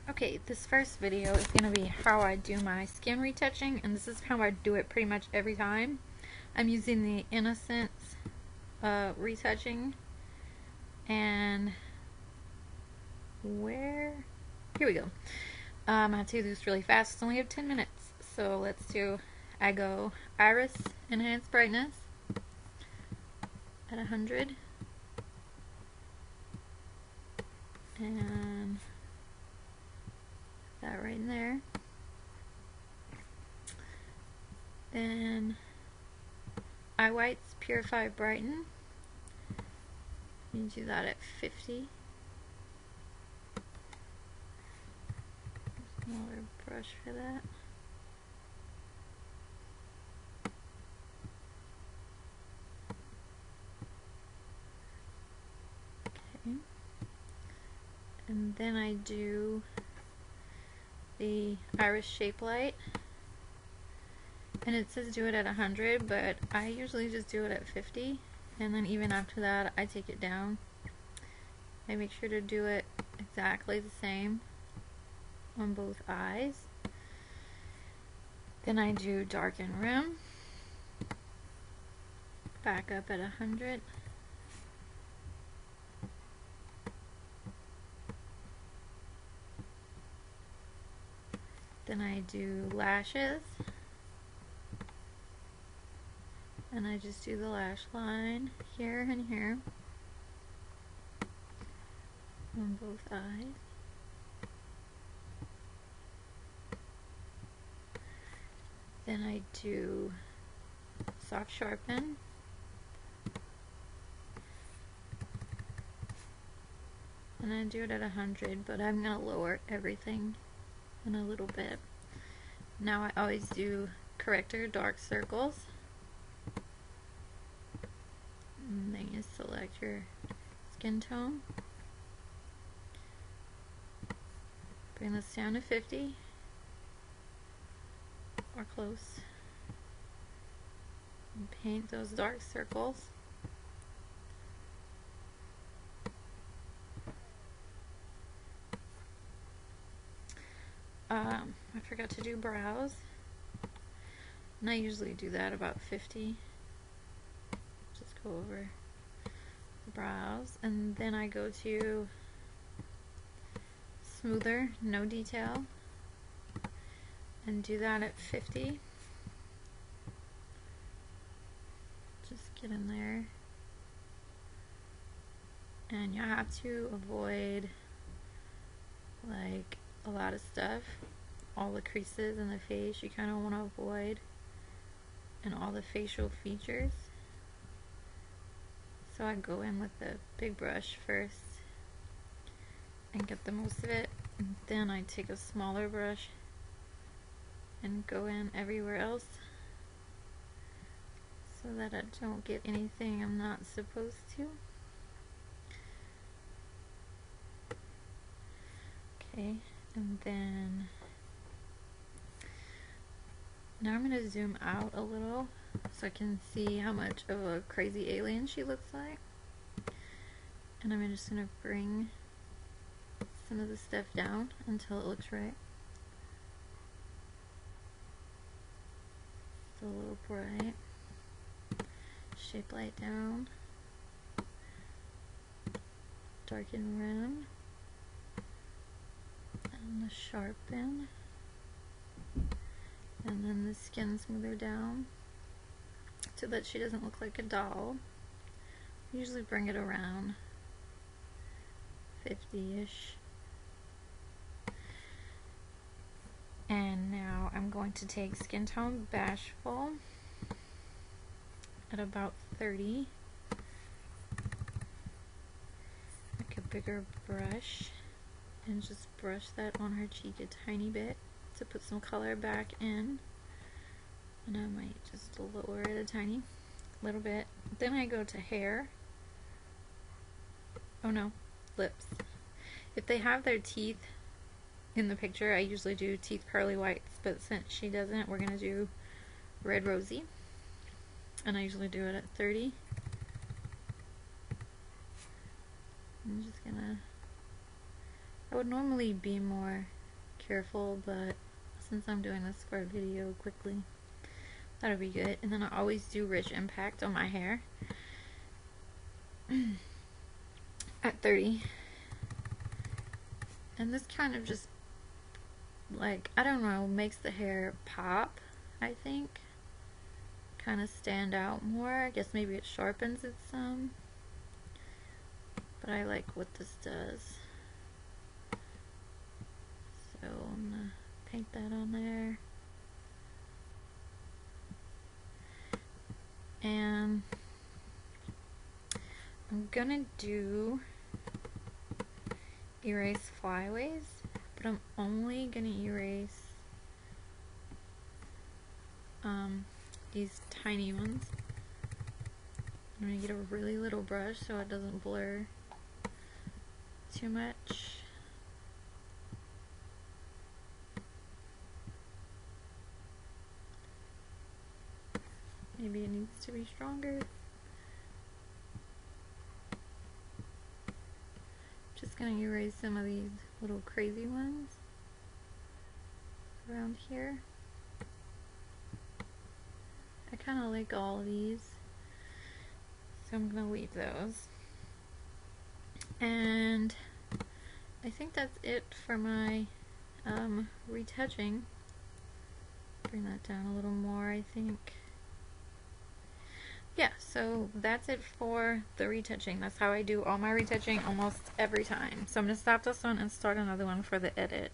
Okay, this first video is going to be how I do my skin retouching, and this is how I do it pretty much every time. I'm using the Innocence retouching, and here we go. I have to do this really fast. It's only have 10 minutes, so I go Iris Enhanced Brightness at 100, and that right in there. Then Eye Whites Purify Brighten. You do that at 50. Smaller brush for that. Okay. And then I do the Iris Shape Light. And it says do it at 100, but I usually just do it at 50. And then even after that, I take it down. I make sure to do it exactly the same on both eyes. Then I do Darken Rim. Back up at 100. Then I do Lashes. And I just do the lash line here and here on both eyes. Then I do Soft Sharpen. And I do it at 100, but I'm going to lower everything in a little bit. Now I always do Corrector Dark Circles. And then you select your skin tone. Bring this down to 50 or close. And paint those dark circles. I forgot to do brows. And I usually do that about 50. Just go over the brows, and then I go to Smoother, No Detail, and do that at 50. Just get in there, and you have to avoid like a lot of stuff, all the creases in the face you kind of want to avoid, and all the facial features. So I go in with the big brush first and get the most of it, and then I take a smaller brush and go in everywhere else so that I don't get anything I'm not supposed to. Okay, and then now I'm going to zoom out a little so I can see how much of a crazy alien she looks like. And I'm just going to bring some of the stuff down until it looks right. It's a little bright. Shape Light down. Darken Rim. And the Sharpen. And then the Skin Smoother down so that she doesn't look like a doll. I usually bring it around 50-ish. And now I'm going to take Skin Tone Bashful at about 30. Like a bigger brush, and just brush that on her cheek a tiny bit to put some color back in. And I might just lower it a tiny little bit. Then I go to hair. Oh no, lips. If they have their teeth in the picture, I usually do Teeth Pearly Whites, but since she doesn't, we're gonna do Red Rosy. And I usually do it at 30. I'm just gonna, I would normally be more careful, but since I'm doing this for a video quickly, that'll be good. And then I always do Rich Impact on my hair at 30. And this kind of just, like, I don't know, makes the hair pop, I think. Kind of stand out more. I guess maybe it sharpens it some. But I like what this does. So I'm gonna paint that on there. And I'm gonna do erase flyaways, but I'm only gonna erase these tiny ones. I'm gonna get a really little brush so it doesn't blur too much. Maybe it needs to be stronger. Just gonna erase some of these little crazy ones around here. I kind of like all of these, so I'm gonna leave those. And I think that's it for my retouching. Bring that down a little more, I think. Yeah, so that's it for the retouching. That's how I do all my retouching almost every time. So I'm going to stop this one and start another one for the edit.